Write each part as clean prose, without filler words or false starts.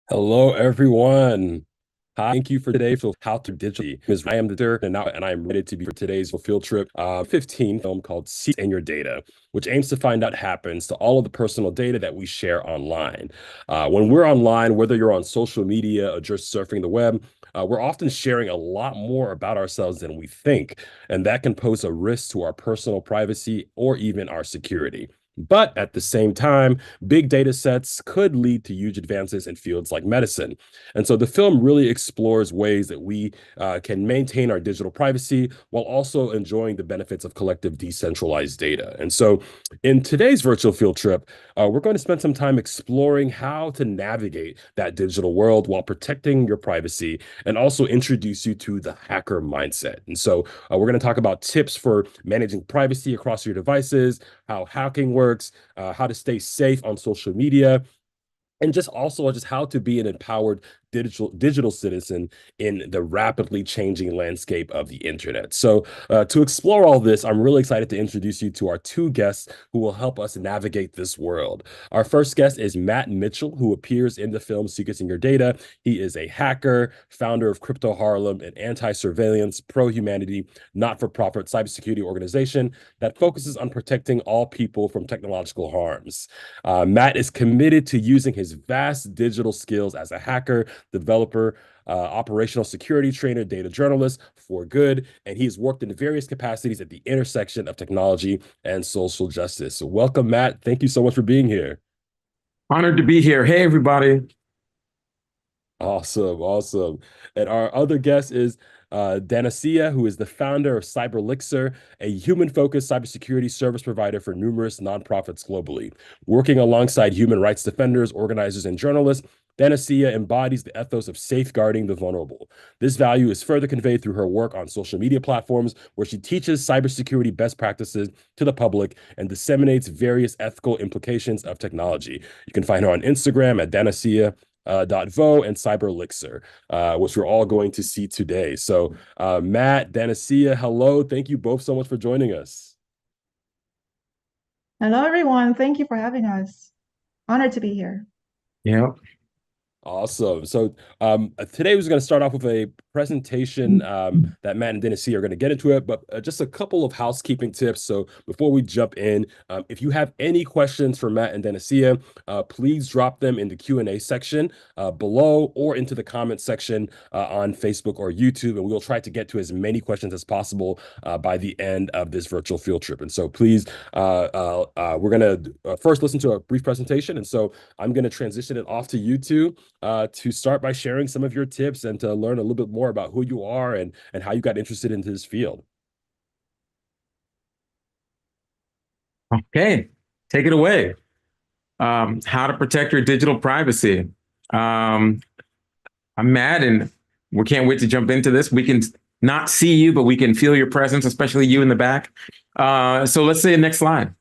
Hello, everyone. Hi, thank you for today for How to Digitally. I am the Dirk, and I'm ready to be for today's field trip 15 film called Seeds and Your Data, which aims to find out what happens to all of the personal data that we share online. When we're online, whether you're on social media or just surfing the web, we're often sharing a lot more about ourselves than we think, and that can pose a risk to our personal privacy or even our security. But at the same time, big data sets could lead to huge advances in fields like medicine. And so the film really explores ways that we can maintain our digital privacy while also enjoying the benefits of collective decentralized data. And so in today's virtual field trip, we're going to spend some time exploring how to navigate that digital world while protecting your privacy and also introduce you to the hacker mindset. And so we're going to talk about tips for managing privacy across your devices, how hacking works, how to stay safe on social media, and just how to be an empowered digital citizen in the rapidly changing landscape of the internet. So to explore all this, I'm really excited to introduce you to our two guests who will help us navigate this world. Our first guest is Matt Mitchell, who appears in the film Secrets in Your Data. He is a hacker, founder of CryptoHarlem, an anti-surveillance, pro-humanity, not-for-profit cybersecurity organization that focuses on protecting all people from technological harms. Matt is committed to using his vast digital skills as a hacker, developer, operational security trainer, data journalist for good, and he's worked in various capacities at the intersection of technology and social justice. So welcome, Matt. Thank you so much for being here. Honored to be here. Hey, everybody. Awesome, awesome. And our other guest is Danacea, who is the founder of Cyberlixir, a human-focused cybersecurity service provider for numerous nonprofits globally. Working alongside human rights defenders, organizers, and journalists, Danacea embodies the ethos of safeguarding the vulnerable. This value is further conveyed through her work on social media platforms, where she teaches cybersecurity best practices to the public and disseminates various ethical implications of technology. You can find her on Instagram at Danacea .vo and Cyberlixir, which we're all going to see today. So, Matt, Danacea, hello. Thank you both so much for joining us. Hello, everyone. Thank you for having us. Honored to be here. Yeah. Awesome. So today we're going to start off with a presentation that Matt and Dennis are going to get into it, but just a couple of housekeeping tips. So before we jump in, if you have any questions for Matt and Dennis, please drop them in the Q&A section below or into the comment section on Facebook or YouTube, and we'll try to get to as many questions as possible by the end of this virtual field trip. And so please, we're going to first listen to a brief presentation, and so I'm going to transition it off to you two to start by sharing some of your tips and to learn a little bit more about who you are and how you got interested into this field. Okay. Take it away. How to protect your digital privacy. I'm Matt, and we can't wait to jump into this. We can not see you, but we can feel your presence, especially you in the back. So let's say next slide.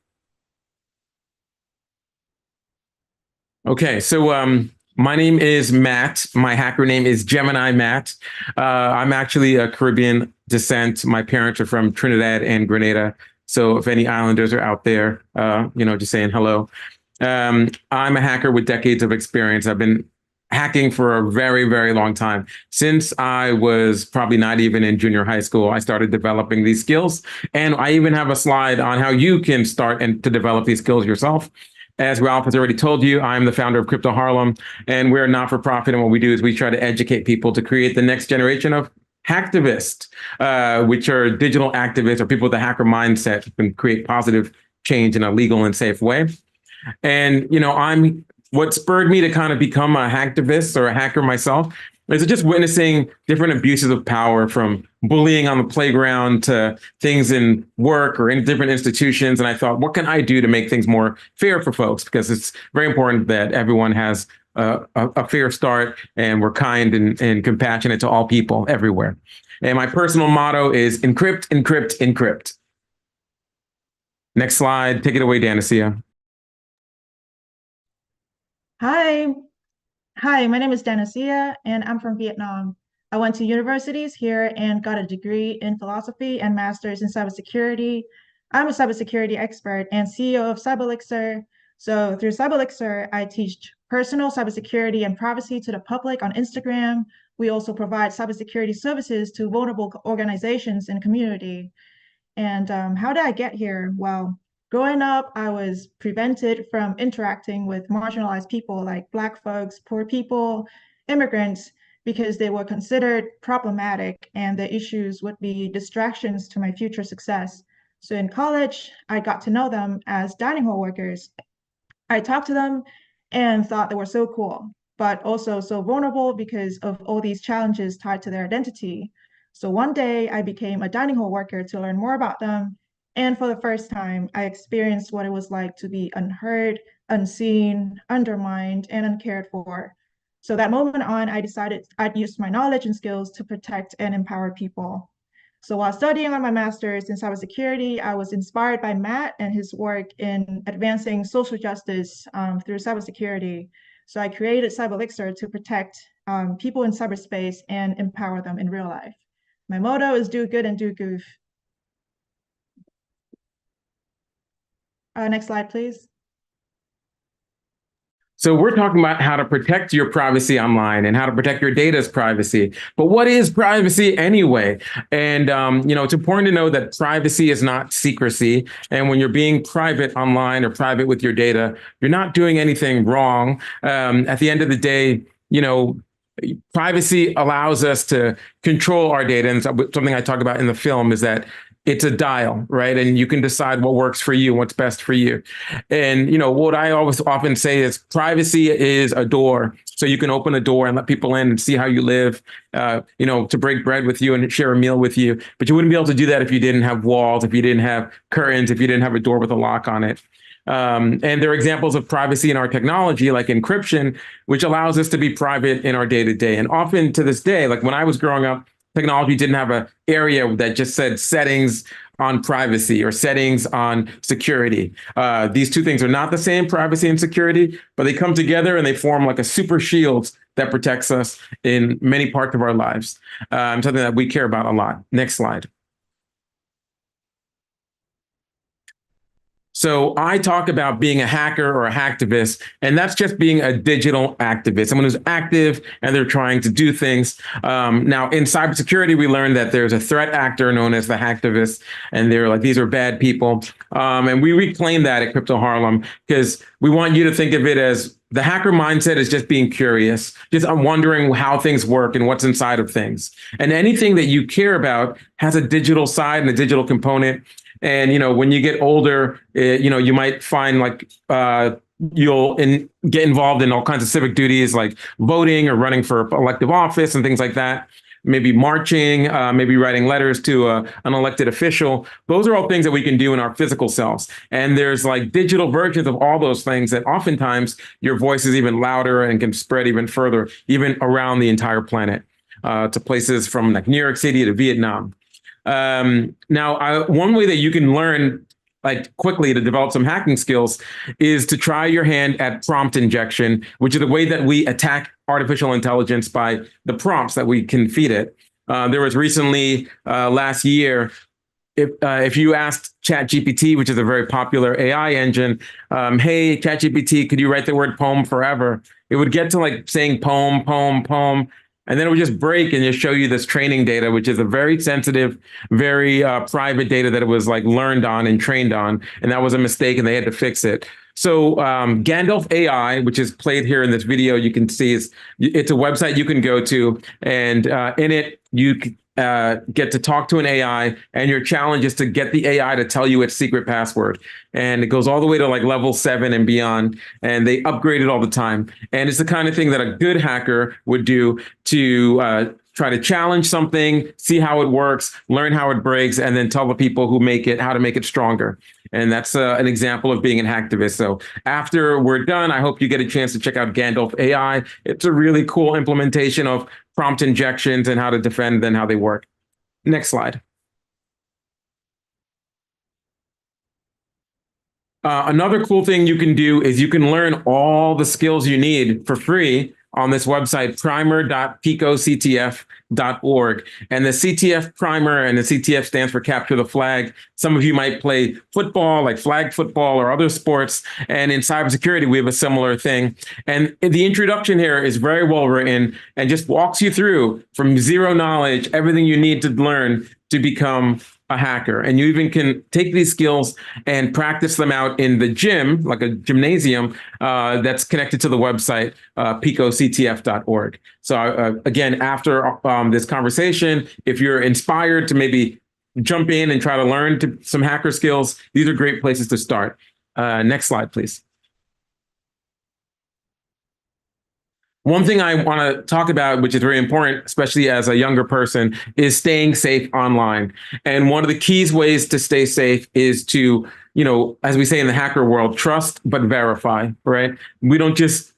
Okay, so my name is Matt. My hacker name is Gemini Matt. I'm actually a Caribbean descent. My parents are from Trinidad and Grenada. So if any islanders are out there, just saying hello. I'm a hacker with decades of experience. I've been hacking for a very, very long time. Since I was probably not even in junior high school, I started developing these skills. And I even have a slide on how you can start and to develop these skills yourself. As Ralph has already told you, I'm the founder of CryptoHarlem, and we're not for profit. And what we do is we try to educate people to create the next generation of hacktivists, which are digital activists or people with a hacker mindset who can create positive change in a legal and safe way. And, I'm what spurred me to kind of become a hacktivist or a hacker myself is just witnessing different abuses of power, from bullying on the playground to things in work or in different institutions. And I thought, what can I do to make things more fair for folks? Because it's very important that everyone has a fair start, and we're kind and compassionate to all people everywhere. And my personal motto is encrypt, encrypt, encrypt. Next slide. Take it away, Danacea. Hi. Hi, my name is Danacea, and I'm from Vietnam. I went to universities here and got a degree in philosophy and master's in cybersecurity. I'm a cybersecurity expert and CEO of Cyberlixir. So through Cyberlixir, I teach personal cybersecurity and privacy to the public on Instagram. We also provide cybersecurity services to vulnerable organizations and community. And how did I get here? Well, growing up, I was prevented from interacting with marginalized people like Black folks, poor people, immigrants, because they were considered problematic and the issues would be distractions to my future success. So in college, I got to know them as dining hall workers. I talked to them and thought they were so cool, but also so vulnerable because of all these challenges tied to their identity. So one day I became a dining hall worker to learn more about them. And for the first time, I experienced what it was like to be unheard, unseen, undermined, and uncared for. So that moment on, I decided I'd use my knowledge and skills to protect and empower people. So while studying on my master's in cybersecurity, I was inspired by Matt and his work in advancing social justice through cybersecurity. So I created Cyberlixir to protect people in cyberspace and empower them in real life. My motto is do good and do goof. Next slide, please. So we're talking about how to protect your privacy online and how to protect your data's privacy. But what is privacy anyway? And, it's important to know that privacy is not secrecy. And when you're being private online or private with your data, you're not doing anything wrong. At the end of the day, privacy allows us to control our data. And something I talk about in the film is that it's a dial, right? And you can decide what works for you, what's best for you. And, what I always often say is privacy is a door. So you can open a door and let people in and see how you live, to break bread with you and share a meal with you. But you wouldn't be able to do that if you didn't have walls, if you didn't have curtains, if you didn't have a door with a lock on it. And there are examples of privacy in our technology, like encryption, which allows us to be private in our day-to-day. And often to this day, like when I was growing up, technology didn't have an area that just said settings on privacy or settings on security. These two things are not the same, privacy and security, but they come together and they form like a super shield that protects us in many parts of our lives. Something that we care about a lot. Next slide. So I talk about being a hacker or a hacktivist, and that's just being a digital activist, someone who's active and they're trying to do things. Now, in cybersecurity, we learned that there's a threat actor known as the hacktivist, and they're like, these are bad people. And we reclaim that at CryptoHarlem because we want you to think of it as the hacker mindset is just being curious, just wondering how things work and what's inside of things. And anything that you care about has a digital side and a digital component. And, when you get older, you might find like you'll get involved in all kinds of civic duties like voting or running for elective office and things like that. Maybe marching, maybe writing letters to an elected official. Those are all things that we can do in our physical selves. And there's like digital versions of all those things that oftentimes your voice is even louder and can spread even further, even around the entire planet, to places from like New York City to Vietnam. Now, one way that you can learn like quickly to develop some hacking skills is to try your hand at prompt injection, which is the way that we attack artificial intelligence by the prompts that we can feed it. There was recently last year, if you asked ChatGPT, which is a very popular AI engine, hey, ChatGPT, could you write the word poem forever? It would get to like saying poem, poem, poem. And then it would just break and just show you this training data, which is a very sensitive, very private data that it was like learned on and trained on. And that was a mistake and they had to fix it. So Gandalf AI, which is played here in this video, you can see it's a website you can go to. And in it, you get to talk to an AI, and your challenge is to get the AI to tell you its secret password. And it goes all the way to like level 7 and beyond, and they upgrade it all the time. And it's the kind of thing that a good hacker would do to try to challenge something, see how it works, learn how it breaks, and then tell the people who make it how to make it stronger. And that's an example of being an hacktivist. So after we're done, I hope you get a chance to check out Gandalf AI. It's a really cool implementation of prompt injections and how to defend and how they work. Next slide. Another cool thing you can do is you can learn all the skills you need for free on this website, primer.picoctf.org. And the CTF primer, and the CTF stands for Capture the Flag. Some of you might play football, like flag football or other sports. And in cybersecurity, we have a similar thing. And the introduction here is very well written and just walks you through from zero knowledge, everything you need to learn to become a hacker. And you even can take these skills and practice them out in the gym, like a gymnasium that's connected to the website, picoctf.org. So again, after this conversation, if you're inspired to maybe jump in and try to learn some hacker skills, these are great places to start. Next slide, please. One thing I want to talk about, which is very important, especially as a younger person, is staying safe online. And one of the keys ways to stay safe is to, as we say in the hacker world, trust but verify, right? We don't just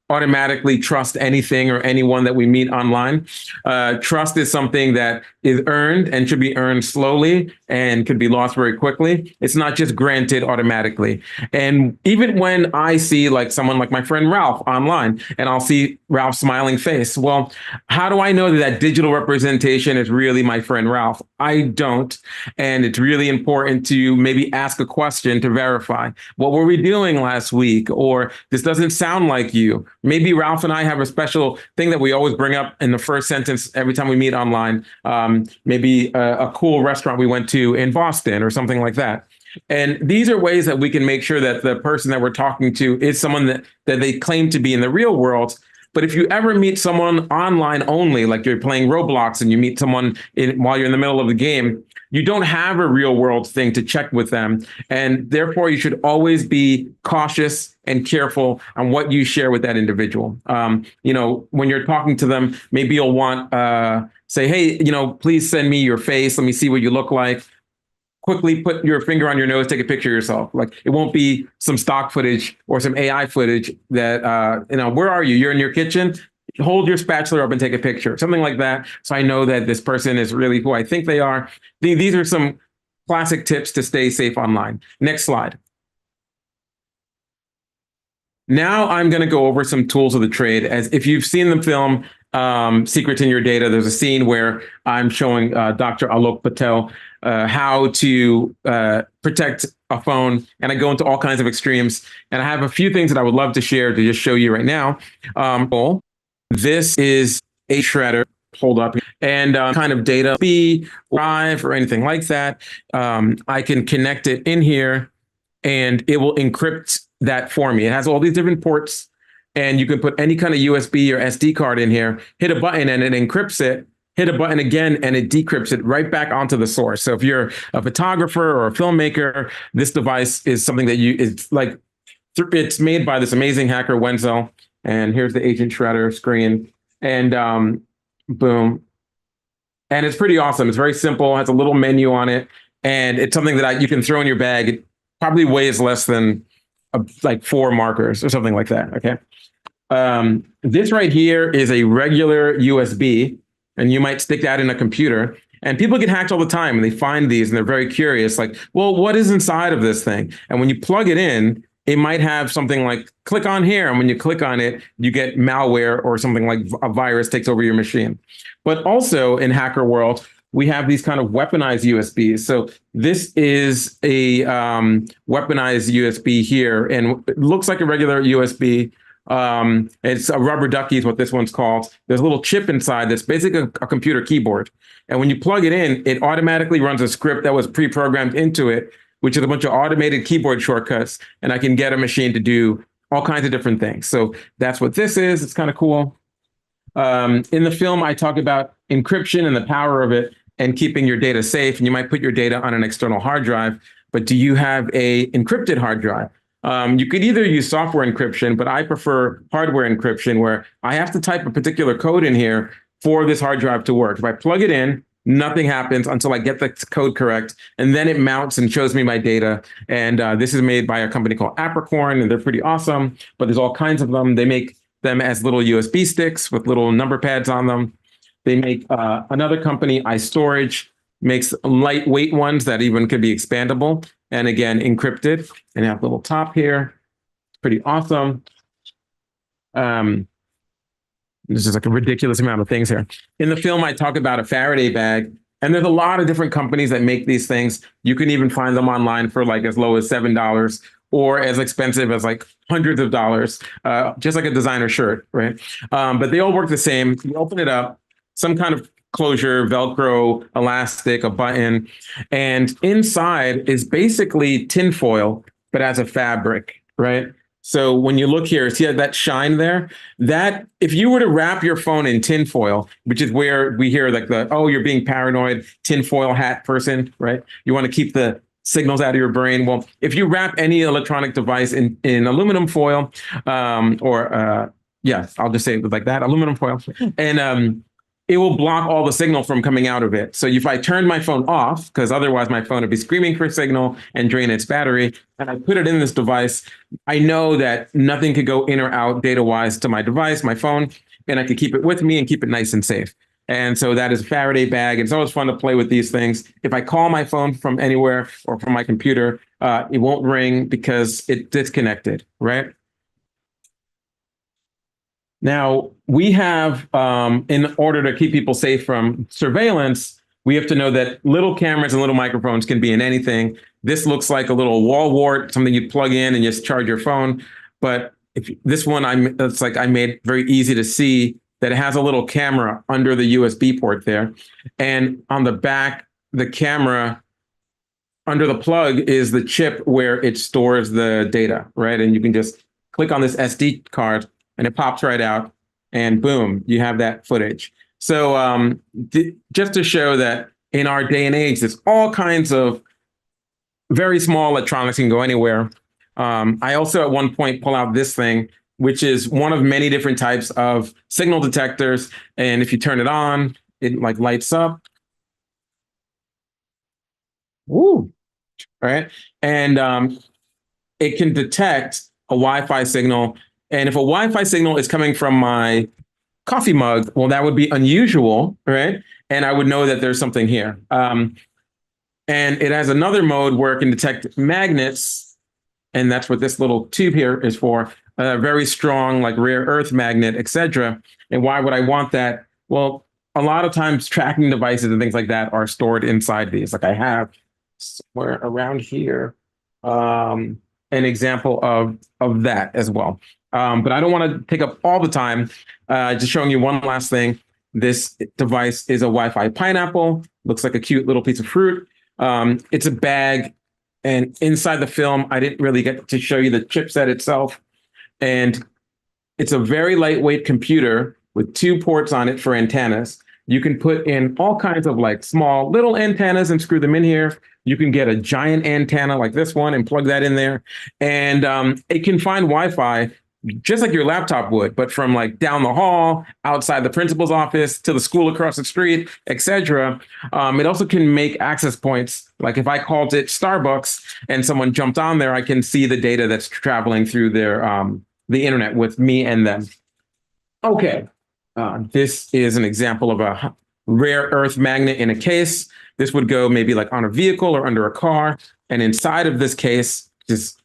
automatically trust anything or anyone that we meet online. Trust is something that is earned and should be earned slowly and could be lost very quickly. It's not just granted automatically. And even when I see like someone like my friend Ralph online, and I'll see Ralph's smiling face, well, how do I know that that digital representation is really my friend Ralph? I don't. And it's really important to maybe ask a question to verify. What were we doing last week? Or this doesn't sound like you. Maybe Ralph and I have a special thing that we always bring up in the first sentence every time we meet online. Maybe a cool restaurant we went to in Boston or something like that. And these are ways that we can make sure that the person that we're talking to is someone that they claim to be in the real world. But if you ever meet someone online only, like you're playing Roblox and you meet someone while you're in the middle of the game, you don't have a real world thing to check with them. And therefore, you should always be cautious and careful on what you share with that individual. When you're talking to them, maybe you'll want, say, hey, please send me your face. Let me see what you look like. Quickly put your finger on your nose, take a picture of yourself. Like, it won't be some stock footage or some AI footage that, where are you? You're in your kitchen. Hold your spatula up and take a picture, something like that. So I know that this person is really who I think they are. These are some classic tips to stay safe online. Next slide. Now I'm going to go over some tools of the trade. As if you've seen the film Secrets in Your Data, there's a scene where I'm showing Dr. Alok Patel how to protect a phone, and I go into all kinds of extremes. And I have a few things that I would love to share to just show you right now. This is a shredder, hold up, and kind of data, B, Drive, or anything like that. I can connect it in here, and it will encrypt that for me. It has all these different ports, and you can put any kind of USB or SD card in here, hit a button, and it encrypts it. Hit a button again, and it decrypts it right back onto the source. So if you're a photographer or a filmmaker, this device is something that it's made by this amazing hacker, Wenzel. And here's the Agent Shredder screen, and boom. And it's pretty awesome. It's very simple, has a little menu on it, and it's something that you can throw in your bag. It probably weighs less than like 4 markers or something like that, okay? This right here is a regular USB, and you might stick that in a computer. And people get hacked all the time, and they find these, and they're very curious, like, well, what is inside of this thing? And when you plug it in, it might have something like, click on here. And when you click on it, you get malware or something like a virus takes over your machine. But also in hacker world, we have these kind of weaponized USBs. So this is a weaponized USB here, and it looks like a regular USB. It's a rubber ducky is what this one's called. There's a little chip inside that's basically a computer keyboard. And when you plug it in, it automatically runs a script that was pre-programmed into it, which is a bunch of automated keyboard shortcuts. And I can get a machine to do all kinds of different things. So that's what this is. It's kind of cool. In the film, I talk about encryption and the power of it and keeping your data safe. And you might put your data on an external hard drive, but do you have a encrypted hard drive? You could either use software encryption, but I prefer hardware encryption, where I have to type a particular code in here for this hard drive to work. If I plug it in, nothing happens until I get the code correct, and then it mounts and shows me my data. And this is made by a company called Apricorn, and they're pretty awesome, but there's all kinds of them. They make them as little USB sticks with little number pads on them. They make another company, iStorage, makes lightweight ones that even could be expandable. And again, encrypted, and have a little top here. It's pretty awesome. There's just like a ridiculous amount of things here. In the film, I talk about a Faraday bag, and there's a lot of different companies that make these things. You can even find them online for like as low as $7 or as expensive as like hundreds of dollars, just like a designer shirt, right? But they all work the same. You open it up, some kind of closure, Velcro, elastic, a button, and inside is basically tinfoil, but as a fabric, right? So when you look here, see that shine there? That if you were to wrap your phone in tinfoil, which is where we hear like the, oh, you're being paranoid, tinfoil hat person, right? You want to keep the signals out of your brain. Well, if you wrap any electronic device in aluminum foil, yeah, I'll just say it like that, aluminum foil, and it will block all the signal from coming out of it. So if I turn my phone off, because otherwise my phone would be screaming for signal and drain its battery, and I put it in this device, I know that nothing could go in or out data-wise to my device, my phone, and I could keep it with me and keep it nice and safe. And so that is a Faraday bag. It's always fun to play with these things. If I call my phone from anywhere or from my computer, it won't ring because it's disconnected, right? Now, we have, in order to keep people safe from surveillance, we have to know that little cameras and little microphones can be in anything. This looks like a little wall wart, something you plug in and just charge your phone. But if this one, it's like I made very easy to see that it has a little camera under the USB port there. And on the back, the camera under the plug is the chip where it stores the data, right? And you can just click on this SD card and it pops right out, and boom, you have that footage. So just to show that in our day and age, there's all kinds of very small electronics can go anywhere. I also at one point pull out this thing, which is one of many different types of signal detectors. And if you turn it on, it like lights up. Woo, right? And it can detect a Wi-Fi signal. And if a Wi-Fi signal is coming from my coffee mug, well, that would be unusual, right? And I would know that there's something here. And it has another mode where it can detect magnets. And that's what this little tube here is for, a very strong, like rare earth magnet, etc. And why would I want that? Well, a lot of times tracking devices and things like that are stored inside these. Like I have somewhere around here, an example of that as well. But I don't want to take up all the time. Just showing you one last thing. This device is a Wi-Fi pineapple. Looks like a cute little piece of fruit. It's a bag. And inside the film, I didn't really get to show you the chipset itself. And it's a very lightweight computer with 2 ports on it for antennas. You can put in all kinds of like small little antennas and screw them in here. You can get a giant antenna like this one and plug that in there. And it can find Wi-Fi just like your laptop would, but from like down the hall, outside the principal's office, to the school across the street, etc. It also can make access points. Like if I called it Starbucks and someone jumped on there, I can see the data that's traveling through their the internet with me and them. Okay, this is an example of a rare earth magnet in a case. This would go maybe like on a vehicle or under a car. And inside of this case is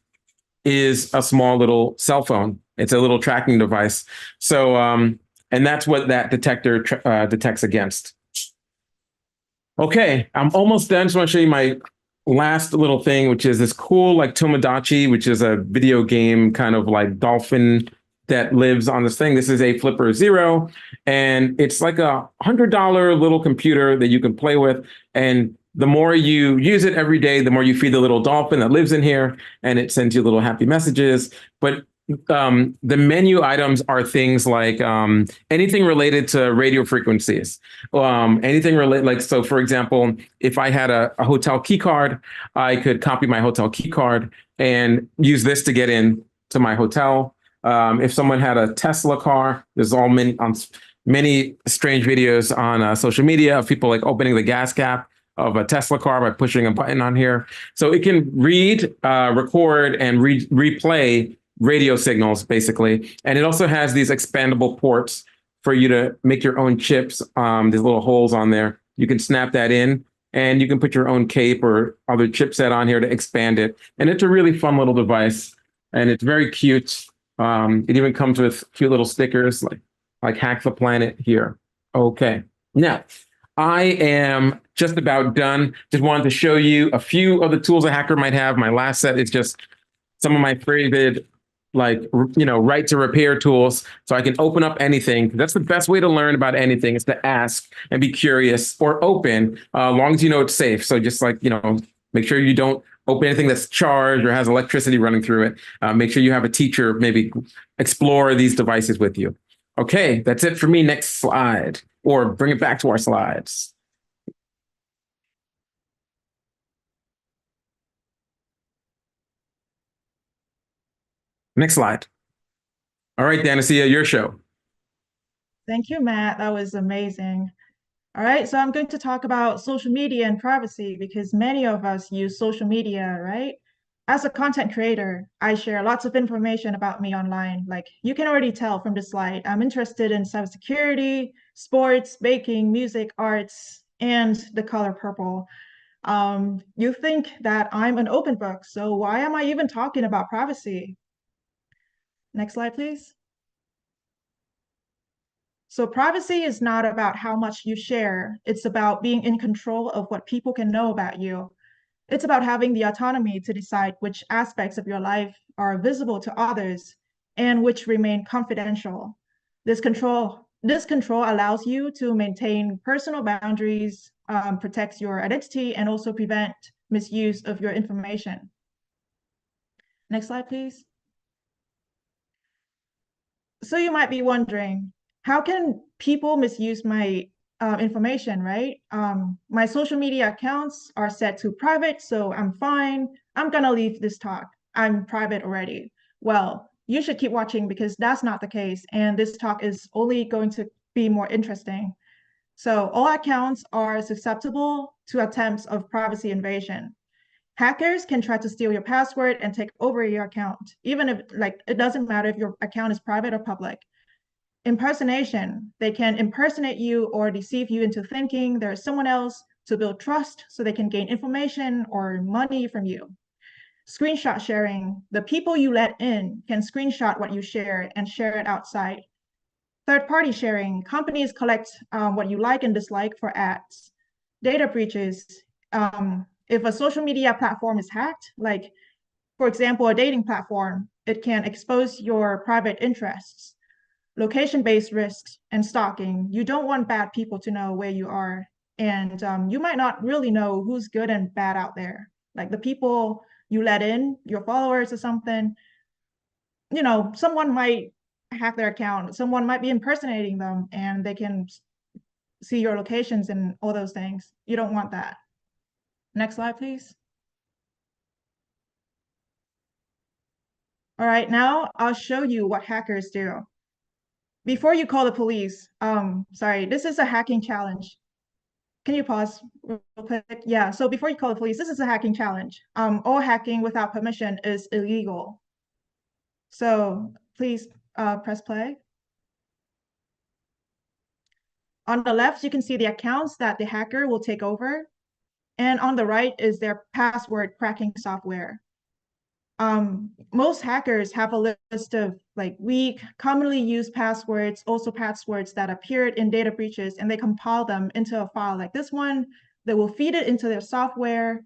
a small little cell phone. It's a little tracking device. So, and that's what that detector detects against. Okay, I'm almost done. Just want to show you my last little thing, which is this cool like Tomodachi, which is a video game kind of like dolphin that lives on this thing. This is a Flipper Zero, and it's like a $100 little computer that you can play with. And the more you use it every day, the more you feed the little dolphin that lives in here, and it sends you little happy messages. But the menu items are things like anything related to radio frequencies, anything related, like, so for example, if I had a hotel key card, I could copy my hotel key card and use this to get in to my hotel. If someone had a Tesla car, there's many strange videos on social media of people like opening the gas cap of a Tesla car by pushing a button on here. So it can read, record, and replay radio signals, basically. And it also has these expandable ports for you to make your own chips. There's little holes on there. You can snap that in, and you can put your own cape or other chipset on here to expand it. And it's a really fun little device, and it's very cute. It even comes with cute little stickers. Like like hack the planet here. Okay. Now, I am just about done. Just wanted to show you a few of the tools a hacker might have. My last set is just some of my favorite, like, right to repair tools. So I can open up anything. That's the best way to learn about anything, is to ask and be curious, or open, as long as you know it's safe. So just like, make sure you don't open anything that's charged or has electricity running through it. Make sure you have a teacher maybe explore these devices with you. Okay, that's it for me. Next slide, or bring it back to our slides. Next slide. All right, Danacea, your show. Thank you, Matt. That was amazing. All right, so I'm going to talk about social media and privacy because many of us use social media, right? As a content creator, I share lots of information about me online. Like you can already tell from the slide, I'm interested in cybersecurity, sports, baking, music, arts, and the color purple. You think that I'm an open book, so why am I even talking about privacy? Next slide, please. So privacy is not about how much you share. It's about being in control of what people can know about you. It's about having the autonomy to decide which aspects of your life are visible to others and which remain confidential. This control allows you to maintain personal boundaries, protects your identity, and also prevent misuse of your information. Next slide, please. So you might be wondering, how can people misuse my information, right? My social media accounts are set to private, so I'm fine. I'm gonna leave this talk. I'm private already. Well, you should keep watching because that's not the case, and this talk is only going to be more interesting. So all accounts are susceptible to attempts of privacy invasion. Hackers can try to steal your password and take over your account, even if it doesn't matter if your account is private or public. Impersonation, they can impersonate you or deceive you into thinking there's someone else to build trust so they can gain information or money from you. Screenshot sharing, the people you let in can screenshot what you share and share it outside. Third-party sharing, companies collect what you like and dislike for ads. Data breaches, if a social media platform is hacked, like for example, a dating platform, it can expose your private interests. Location-based risks and stalking, you don't want bad people to know where you are. And you might not really know who's good and bad out there. Like the people you let in, your followers or something, someone might hack their account, someone might be impersonating them and they can see your locations and all those things. You don't want that. Next slide, please. All right, now I'll show you what hackers do. Before you call the police, sorry, this is a hacking challenge. Can you pause real quick? Yeah, so before you call the police, this is a hacking challenge. All hacking without permission is illegal. So please press play. On the left, you can see the accounts that the hacker will take over. And on the right is their password cracking software. Most hackers have a list of weak, commonly used passwords, also passwords that appeared in data breaches, and they compile them into a file like this one. They will feed it into their software.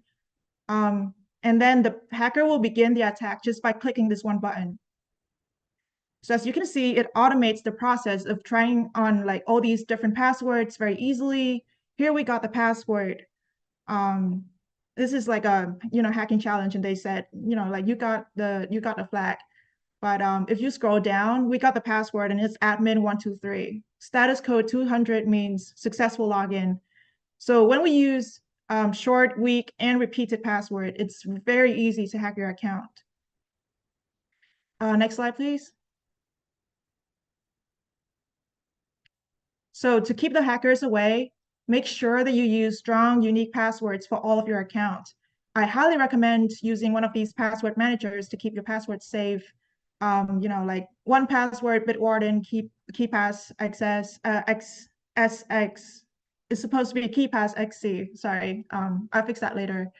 And then the hacker will begin the attack just by clicking this one button. So as you can see, it automates the process of trying on all these different passwords very easily. Here we got the password. This is like a hacking challenge, and they said you got the flag. But if you scroll down, we got the password and it's admin123. Status code 200 means successful login. So when we use short, weak, and repeated password, it's very easy to hack your account. Next slide, please. So to keep the hackers away, make sure that you use strong, unique passwords for all of your accounts. I highly recommend using one of these password managers to keep your passwords safe. Like 1Password, Bitwarden, KeePass XSX. It's supposed to be KeePass XC. Sorry, I'll fix that later.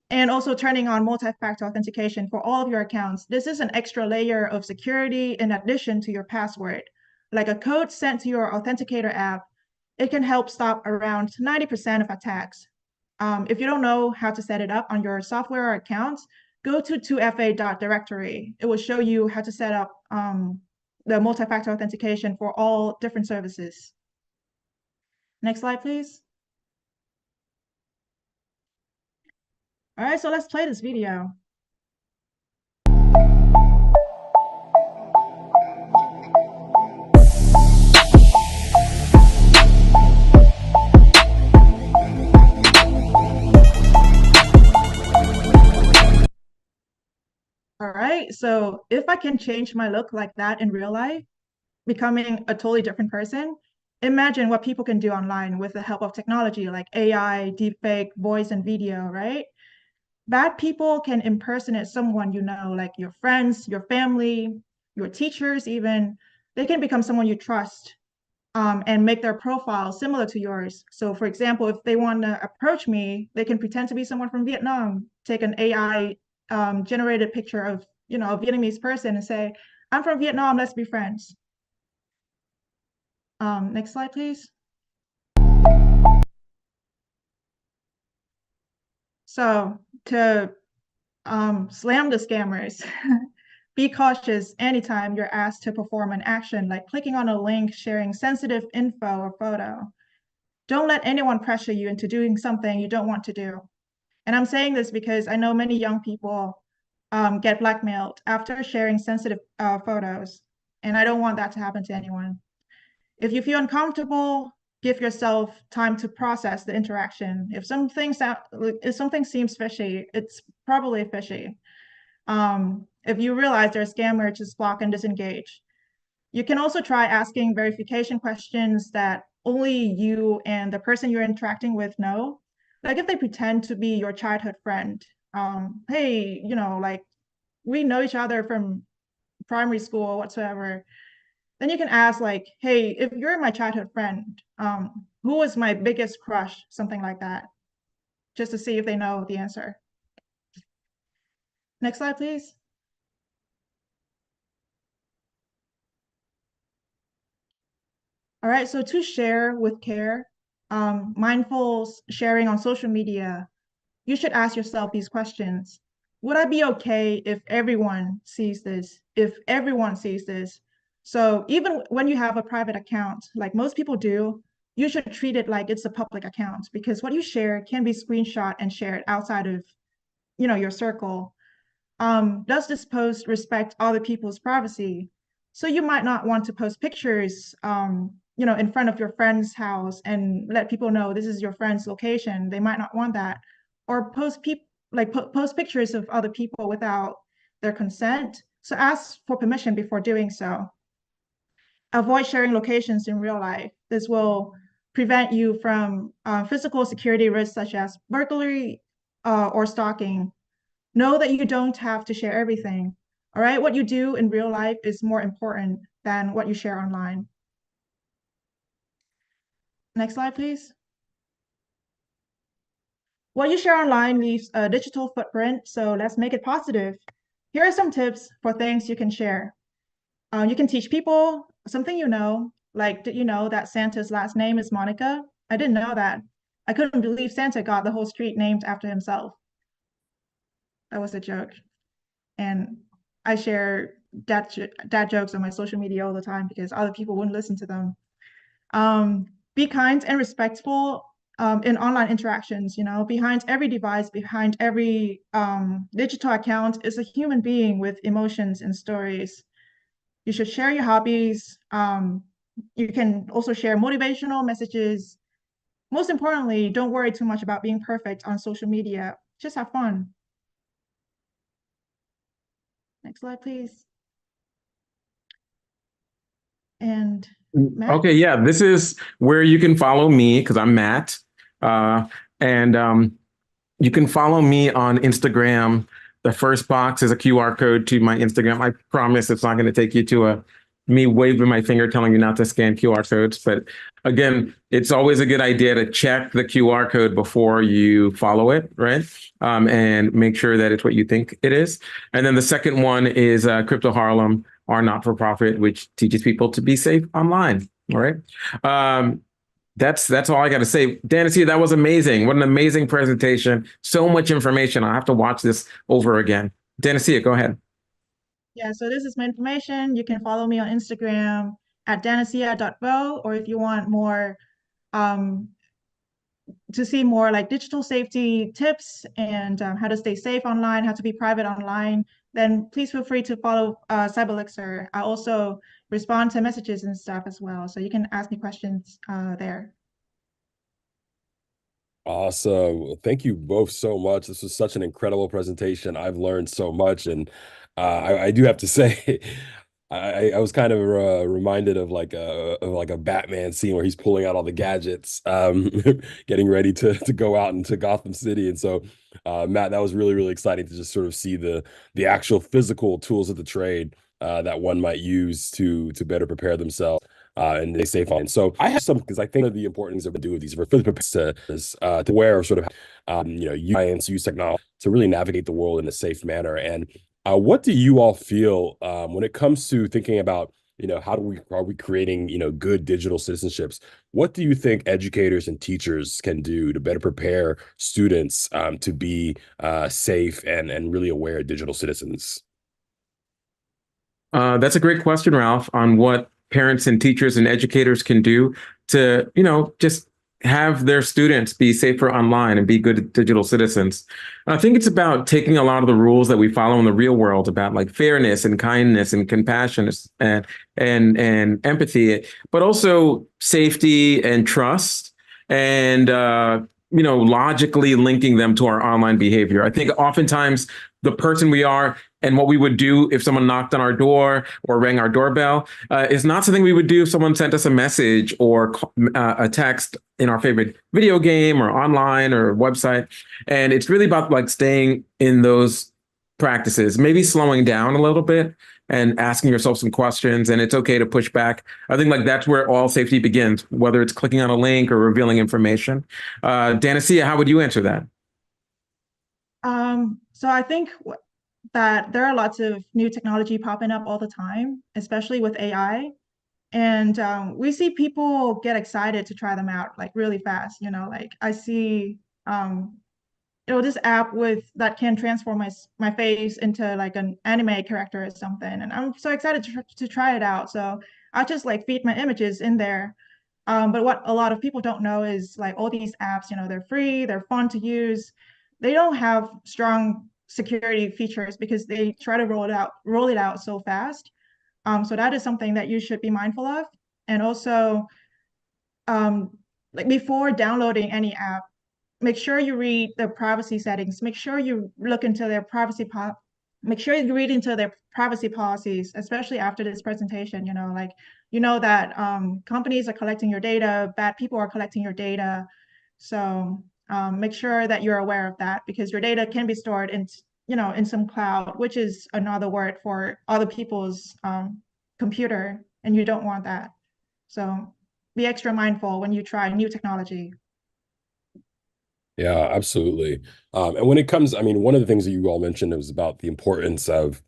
And also turning on multi-factor authentication for all of your accounts. This is an extra layer of security in addition to your password. like a code sent to your authenticator app, it can help stop around 90% of attacks. If you don't know how to set it up on your software or accounts, go to 2fa.directory. It will show you how to set up the multi-factor authentication for all different services. Next slide, please. All right, so let's play this video. All right, so if I can change my look like that in real life, becoming a totally different person, imagine what people can do online with the help of technology like AI, deepfake, voice, and video, right? Bad people can impersonate someone you know, like your friends, your family, your teachers even. They can become someone you trust and make their profile similar to yours. So for example, if they want to approach me, they can pretend to be someone from Vietnam, take an AI generated picture of, a Vietnamese person and say, I'm from Vietnam, let's be friends. Next slide, please. So to slam the scammers, be cautious anytime you're asked to perform an action like clicking on a link, sharing sensitive info or photo. Don't let anyone pressure you into doing something you don't want to do. And I'm saying this because I know many young people get blackmailed after sharing sensitive photos, and I don't want that to happen to anyone. If you feel uncomfortable, give yourself time to process the interaction. If something seems fishy, it's probably fishy. If you realize they're a scammer, just block and disengage. You can also try asking verification questions that only you and the person you're interacting with know. Like if they pretend to be your childhood friend, hey, like we know each other from primary school or whatsoever. Then you can ask like, hey, if you're my childhood friend, who was my biggest crush? Something like that, just to see if they know the answer. Next slide, please. All right, so to share with care, mindful sharing on social media, you should ask yourself these questions. Would I be okay if everyone sees this? If everyone sees this? So even when you have a private account, like most people do, you should treat it like it's a public account because what you share can be screenshot and shared outside of, your circle. Does this post respect other people's privacy? So you might not want to post pictures, in front of your friend's house and let people know this is your friend's location. They might not want that. Or post pictures of other people without their consent. So ask for permission before doing so. Avoid sharing locations in real life. This will prevent you from physical security risks such as burglary or stalking. Know that you don't have to share everything. All right, what you do in real life is more important than what you share online. Next slide, please. What you share online leaves a digital footprint, so let's make it positive. Here are some tips for things you can share. You can teach people something like, did you know that Santa's last name is Monica? I didn't know that. I couldn't believe Santa got the whole street named after himself. That was a joke. And I share dad jokes on my social media all the time because other people wouldn't listen to them. Be kind and respectful in online interactions. Behind every device, behind every digital account is a human being with emotions and stories. You should share your hobbies. You can also share motivational messages. Most importantly, don't worry too much about being perfect on social media. Just have fun. Next slide, please. And Matt? Okay, yeah, this is where you can follow me because I'm Matt. And you can follow me on Instagram. The first box is a QR code to my Instagram. I promise it's not going to take you to me waving my finger telling you not to scan QR codes. But again, it's always a good idea to check the QR code before you follow it, right? And make sure that it's what you think it is. And then the second one is CryptoHarlem. our not-for-profit, which teaches people to be safe online. All right. That's all I got to say. Danacea, that was amazing. What an amazing presentation. So much information. I'll have to watch this over again. Danacea, go ahead. Yeah, so this is my information. You can follow me on Instagram at danacea.vo, or if you want more to see more like digital safety tips and how to stay safe online, how to be private online, then please feel free to follow Cyberlixir. I also respond to messages and stuff as well, so you can ask me questions there. Awesome. Thank you both so much. This was such an incredible presentation. I've learned so much, and I do have to say, I was kind of reminded of like a Batman scene where he's pulling out all the gadgets, getting ready to go out into Gotham City. And so, Matt, that was really, really exciting to just sort of see the actual physical tools of the trade that one might use to better prepare themselves and they stay fine. So I have some because I think of the importance of do with these for the purpose to where sort of use science, use technology to really navigate the world in a safe manner. And what do you all feel when it comes to thinking about how are we creating good digital citizenships? What do you think educators and teachers can do to better prepare students to be safe and really aware digital citizens? That's a great question, Ralph, on what parents and teachers and educators can do to, just have their students be safer online and be good digital citizens. I think it's about taking a lot of the rules that we follow in the real world about like fairness and kindness and compassion and empathy, but also safety and trust and logically linking them to our online behavior. I think oftentimes the person we are and what we would do if someone knocked on our door or rang our doorbell is not something we would do if someone sent us a message or a text in our favorite video game or online or website. And it's really about like staying in those practices, maybe slowing down a little bit and asking yourself some questions. And it's okay to push back. I think like that's where all safety begins, whether it's clicking on a link or revealing information. Danacea, how would you answer that? So I think that there are lots of new technology popping up all the time, especially with AI. And we see people get excited to try them out like really fast. Like I see this app that can transform my face into like an anime character or something, and I'm so excited to try it out. So I just like feed my images in there. But what a lot of people don't know is like all these apps, they're free, they're fun to use. They don't have strong security features because they try to roll it out so fast. So that is something that you should be mindful of. And also, like before downloading any app, make sure you read the privacy settings. Make sure you look into their make sure you read into their privacy policies, especially after this presentation. That companies are collecting your data, bad people are collecting your data. So make sure that you're aware of that because your data can be stored in some cloud, which is another word for other people's computer, and you don't want that. So be extra mindful when you try new technology. Yeah, absolutely. And when it comes, I mean, one of the things that you all mentioned was about the importance of,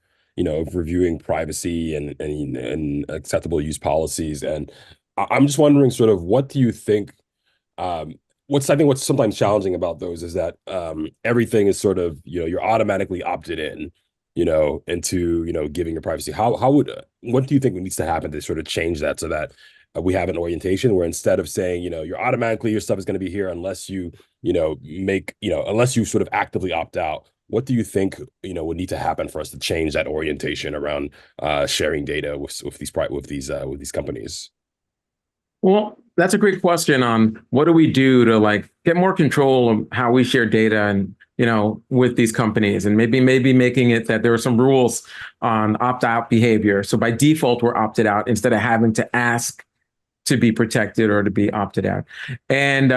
of reviewing privacy and acceptable use policies. And I'm just wondering, sort of, what do you think? I think what's sometimes challenging about those is that everything is sort of, you're automatically opted in, into, giving your privacy. What do you think needs to happen to sort of change that so that we have an orientation where instead of saying, your stuff is going to be here unless you, unless you sort of actively opt out. What do you think, would need to happen for us to change that orientation around sharing data with these companies? Well, that's a great question on what do we do to like get more control of how we share data and with these companies, and maybe making it that there are some rules on opt-out behavior. So by default, we're opted out instead of having to ask to be protected or to be opted out. And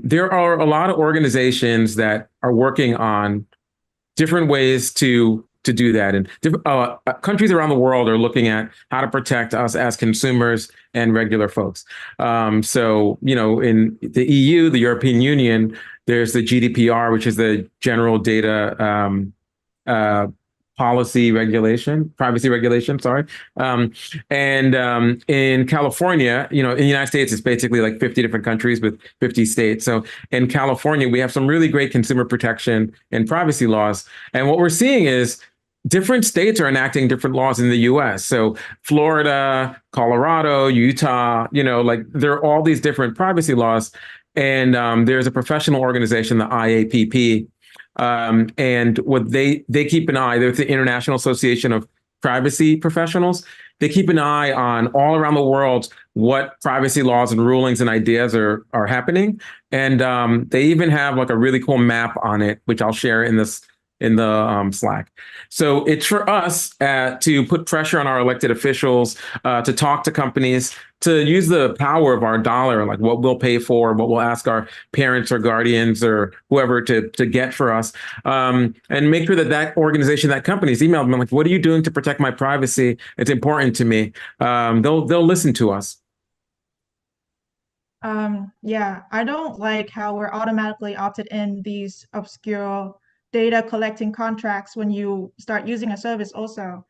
there are a lot of organizations that are working on different ways to do that. And countries around the world are looking at how to protect us as consumers and regular folks. So, in the EU, the European Union, there's the GDPR, which is the General Data privacy regulation, sorry. In California, in the United States, it's basically like 50 different countries with 50 states. So in California, we have some really great consumer protection and privacy laws. And what we're seeing is different states are enacting different laws in the US. So Florida, Colorado, Utah, there are all these different privacy laws. And there's a professional organization, the IAPP, and what they keep an eye, there's the International Association of Privacy Professionals. They keep an eye on all around the world what privacy laws and rulings and ideas are happening. And they even have like a really cool map on it, which I'll share in the Slack. So it's for us to put pressure on our elected officials, to talk to companies, to use the power of our dollar, like what we'll pay for, what we'll ask our parents or guardians or whoever to get for us, and make sure that organization, that company's emailed them like, what are you doing to protect my privacy? It's important to me. They'll listen to us. Yeah, I don't like how we're automatically opted in these obscure data collecting contracts when you start using a service also.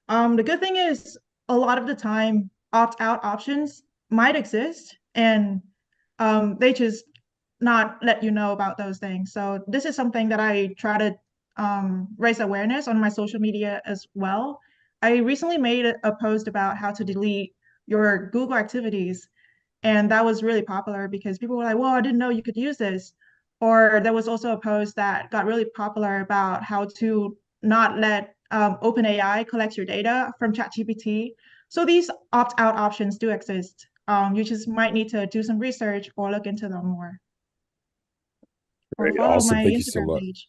The good thing is a lot of the time opt-out options might exist and they just not let you know about those things. So this is something that I try to raise awareness on my social media as well. I recently made a post about how to delete your Google activities, and that was really popular because people were like, well, I didn't know you could use this. Or there was also a post that got really popular about how to not let OpenAI collect your data from ChatGPT. So these opt-out options do exist. You just might need to do some research or look into them more. Or Great. follow Awesome. my Thank you so Instagram much. page.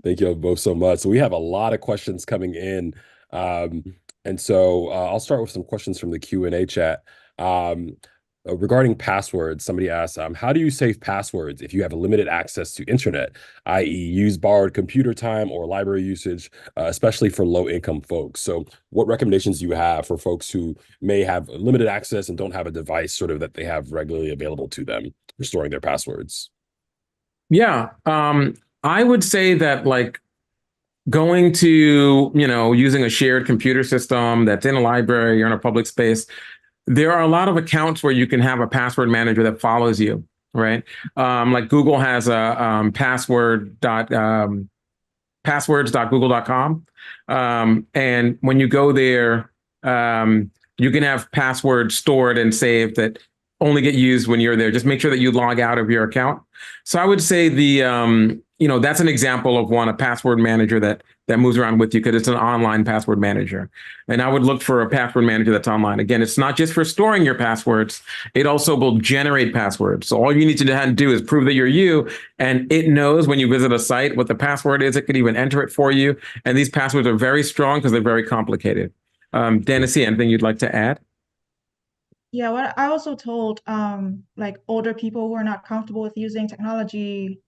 Thank you both so much. So we have a lot of questions coming in. And so I'll start with some questions from the Q&A chat. Regarding passwords, somebody asked, how do you save passwords if you have limited access to internet, i.e. use borrowed computer time or library usage, especially for low-income folks? So what recommendations do you have for folks who may have limited access and don't have a device sort of that they have regularly available to them for storing their passwords? Yeah, I would say that like going to, using a shared computer system that's in a library or in a public space, there are a lot of accounts where you can have a password manager that follows you, right? Like Google has a passwords.google.com. And when you go there, you can have passwords stored and saved that only get used when you're there. Just make sure that you log out of your account. So I would say that's an example of a password manager that moves around with you because it's an online password manager. And I would look for a password manager that's online. Again, it's not just for storing your passwords. It also will generate passwords. So all you need to do is prove that you're you, and it knows when you visit a site what the password is. It could even enter it for you. And these passwords are very strong because they're very complicated. Danacea, anything you'd like to add? Yeah, what I also told like older people who are not comfortable with using technology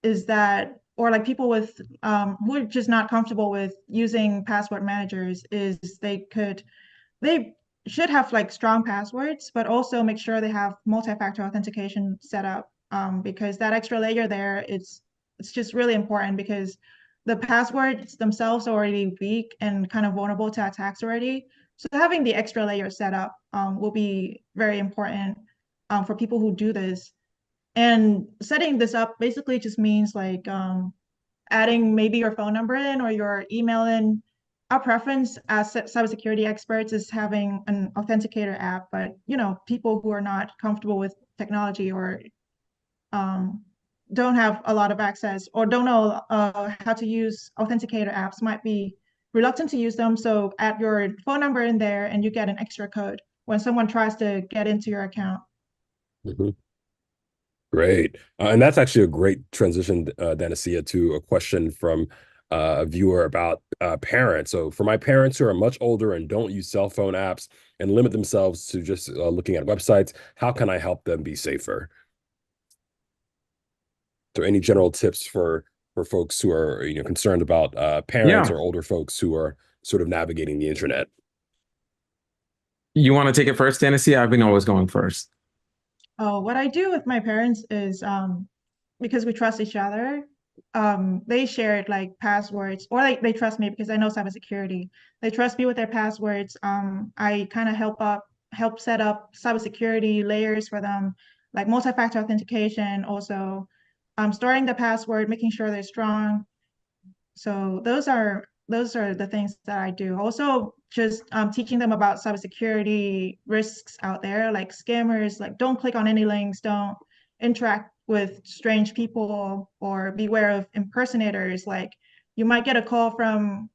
is that, or like people with who are just not comfortable with using password managers, is they should have like strong passwords, but also make sure they have multi-factor authentication set up, because that extra layer there, it's just really important because the passwords themselves are already weak and kind of vulnerable to attacks already. So having the extra layer set up will be very important for people who do this. And setting this up basically just means like adding maybe your phone number in or your email in. Our preference as cybersecurity experts is having an authenticator app, but people who are not comfortable with technology or don't have a lot of access or don't know how to use authenticator apps might be reluctant to use them. So add your phone number in there and you get an extra code when someone tries to get into your account. Mm-hmm. Great. And that's actually a great transition, Danacea, to a question from a viewer about parents. So for my parents who are much older and don't use cell phone apps and limit themselves to just looking at websites, how can I help them be safer? So any general tips for folks who are concerned about parents Yeah. or older folks who are sort of navigating the internet? You want to take it first, Danacea? I've been always going first. Oh, what I do with my parents is because we trust each other, they shared like passwords, or like they trust me because I know cybersecurity. They trust me with their passwords. I kind of help set up cybersecurity layers for them, like multi-factor authentication, also storing the password, making sure they're strong. So those are the things that I do. Also, just teaching them about cybersecurity risks out there, like scammers, like don't click on any links, don't interact with strange people, or beware of impersonators. Like you might get a call from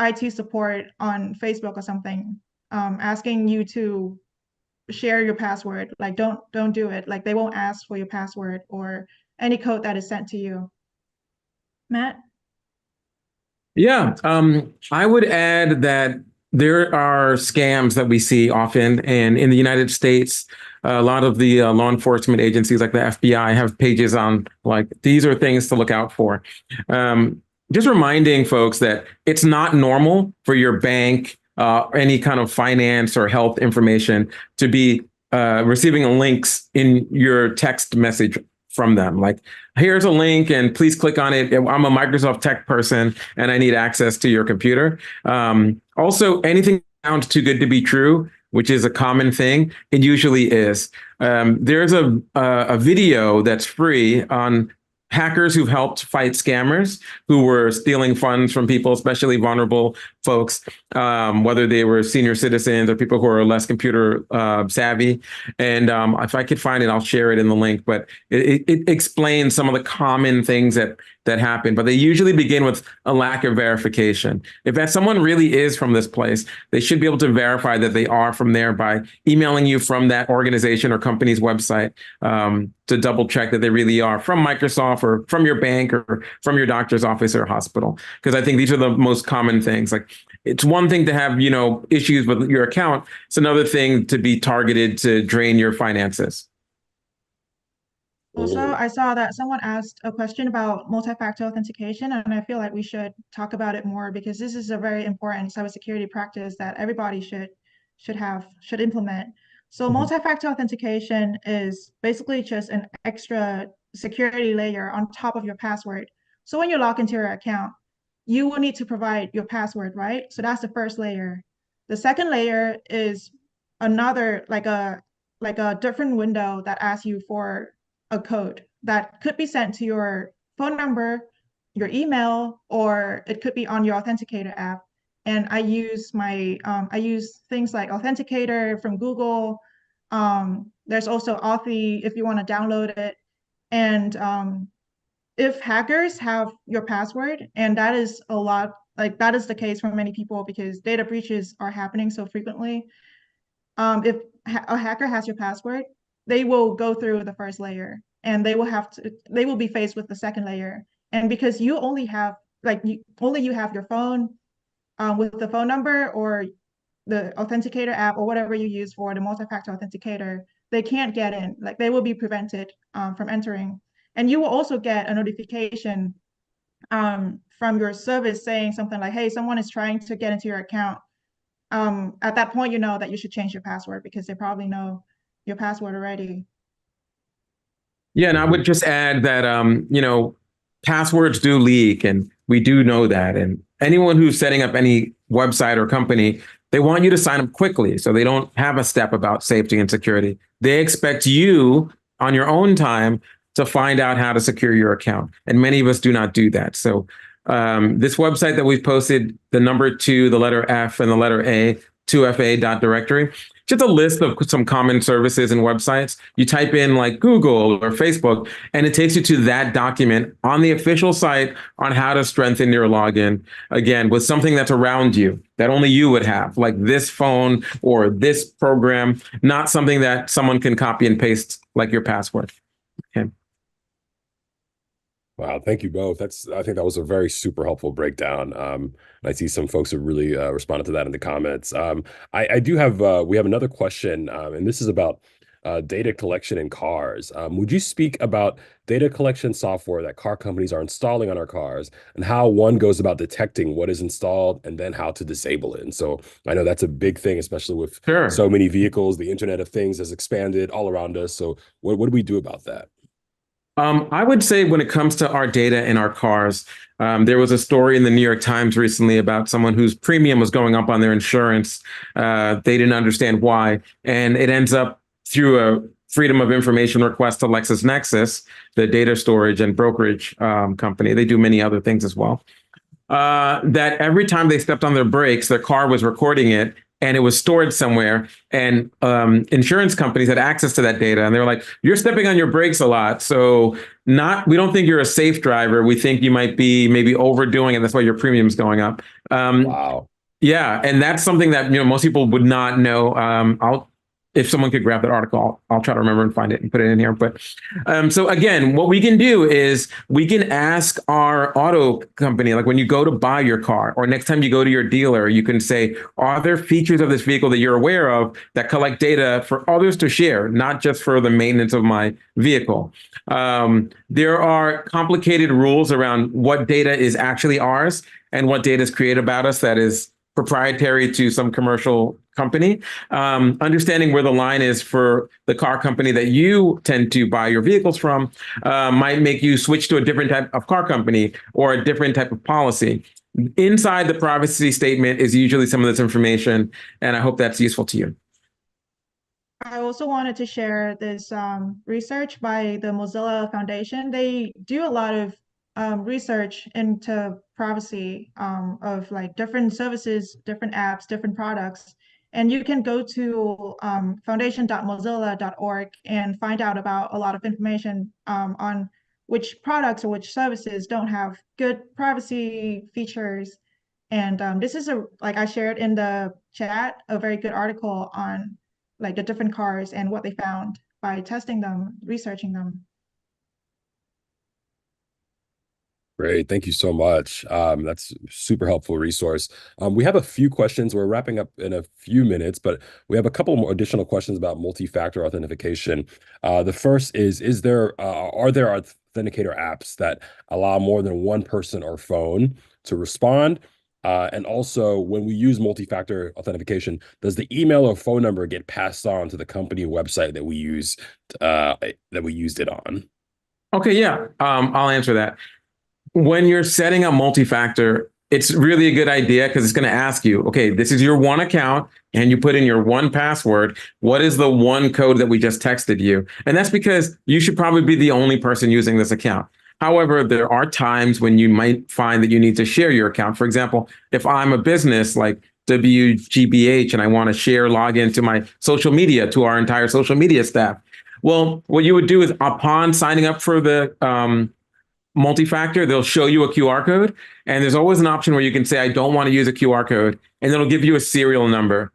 IT support on Facebook or something, asking you to share your password. Like don't do it. Like they won't ask for your password or any code that is sent to you. Matt? Yeah, I would add that there are scams that we see often, and in the United States, a lot of the law enforcement agencies like the FBI have pages on like these are things to look out for. Just reminding folks that it's not normal for your bank, any kind of finance or health information to be receiving links in your text message from them. Like, here's a link and please click on it. I'm a Microsoft tech person and I need access to your computer. Also, anything sounds too good to be true, which is a common thing. It usually is. There's a video that's free on hackers who've helped fight scammers who were stealing funds from people, especially vulnerable folks, whether they were senior citizens or people who are less computer savvy. And if I could find it, I'll share it in the link. But it explains some of the common things that happen, but they usually begin with a lack of verification. If that someone really is from this place, they should be able to verify that they are from there by emailing you from that organization or company's website to double check that they really are from Microsoft or from your bank or from your doctor's office or hospital. Because I think these are the most common things. Like it's one thing to have, issues with your account. It's another thing to be targeted to drain your finances. Also, I saw that someone asked a question about multi-factor authentication, and I feel like we should talk about it more because this is a very important cybersecurity practice that everybody should implement. So multi-factor authentication is basically just an extra security layer on top of your password. So when you log into your account, you will need to provide your password, right? So that's the first layer. The second layer is another like a different window that asks you for a code that could be sent to your phone number, your email, or it could be on your Authenticator app. And I use things like Authenticator from Google. There's also Authy if you want to download it. And if hackers have your password, and that is a lot, like that is the case for many people because data breaches are happening so frequently. If a hacker has your password, they will go through the first layer and they will be faced with the second layer. And because you only have you have your phone with the phone number or the Authenticator app or whatever you use for the multi-factor authenticator, they can't get in. Like they will be prevented from entering. And you will also get a notification from your service saying something like, hey, someone is trying to get into your account. At that point, you know that you should change your password because they probably know your password already. Yeah, and I would just add that, passwords do leak, and we do know that. And anyone who's setting up any website or company, they want you to sign up quickly, so they don't have a step about safety and security. They expect you on your own time to find out how to secure your account, and many of us do not do that. So this website that we've posted, the number 2, the letter F, and the letter A, 2fa.directory, just a list of some common services and websites. You type in like Google or Facebook, and it takes you to that document on the official site on how to strengthen your login, again, with something that's around you that only you would have, like this phone or this program, not something that someone can copy and paste like your password. Okay. Wow, thank you both. I think that was a very super helpful breakdown. I see some folks have really responded to that in the comments. I do have we have another question, and this is about data collection in cars. Would you speak about data collection software that car companies are installing on our cars and how one goes about detecting what is installed and then how to disable it? And so I know that's a big thing, especially with so many vehicles. The Internet of Things has expanded all around us. So what do we do about that? I would say when it comes to our data in our cars, there was a story in the New York Times recently about someone whose premium was going up on their insurance. They didn't understand why, and it ends up through a Freedom of Information request to LexisNexis, the data storage and brokerage company. They do many other things as well. That every time they stepped on their brakes, their car was recording it and it was stored somewhere. And insurance companies had access to that data. And they were like, you're stepping on your brakes a lot. So we don't think you're a safe driver. We think you might be maybe overdoing it. That's why your premium's going up. Wow. Yeah. And that's something that, most people would not know. If someone could grab that article, I'll try to remember and find it and put it in here. But so again, what we can do is we can ask our auto company, like when you go to buy your car or next time you go to your dealer, you can say, are there features of this vehicle that you're aware of that collect data for others to share, not just for the maintenance of my vehicle? There are complicated rules around what data is actually ours and what data is created about us that is proprietary to some commercial company. Understanding where the line is for the car company that you tend to buy your vehicles from might make you switch to a different type of car company or a different type of policy. Inside the privacy statement is usually some of this information, and I hope that's useful to you. I also wanted to share this research by the Mozilla Foundation. They do a lot of research into privacy of like different services, different apps, different products. And you can go to foundation.mozilla.org and find out about a lot of information on which products or which services don't have good privacy features. And this is like I shared in the chat, a very good article on like the different cars and what they found by testing them, researching them. Great. Thank you so much. That's a super helpful resource. We have a few questions. We're wrapping up in a few minutes, but we have a couple more additional questions about multi-factor authentication. The first is there are there authenticator apps that allow more than one person or phone to respond? And also, when we use multi-factor authentication, does the email or phone number get passed on to the company website that we used it on? Okay, yeah, I'll answer that. When you're setting up multi-factor, it's really a good idea because it's going to ask you, okay, this is your one account and you put in your one password. What is the one code that we just texted you? And that's because you should probably be the only person using this account. However, there are times when you might find that you need to share your account. For example, if I'm a business like WGBH and I want to share login to my social media, to our entire social media staff, well, what you would do is upon signing up for the multi-factor, they'll show you a QR code. And there's always an option where you can say, I don't want to use a QR code. And it'll give you a serial number.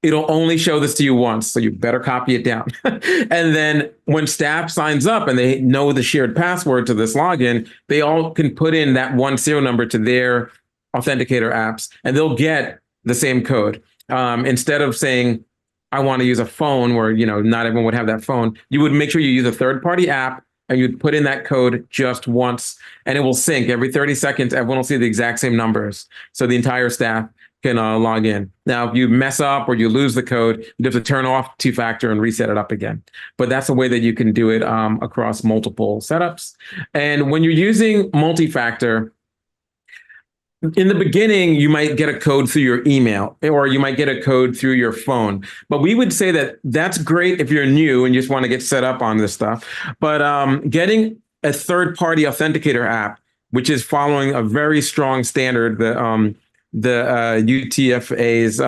It'll only show this to you once, so you better copy it down. And then when staff signs up and they know the shared password to this login, they all can put in that one serial number to their authenticator apps, and they'll get the same code. Instead of saying, I want to use a phone where, not everyone would have that phone, you would make sure you use a third-party app and you'd put in that code just once, and it will sync every 30 seconds. Everyone will see the exact same numbers. So the entire staff can log in. Now, if you mess up or you lose the code, you have to turn off two-factor and reset it up again. But that's a way that you can do it across multiple setups. And when you're using multi-factor, in the beginning, you might get a code through your email or you might get a code through your phone. But we would say that that's great if you're new and you just want to get set up on this stuff. But getting a third-party authenticator app, which is following a very strong standard, the UTFA's,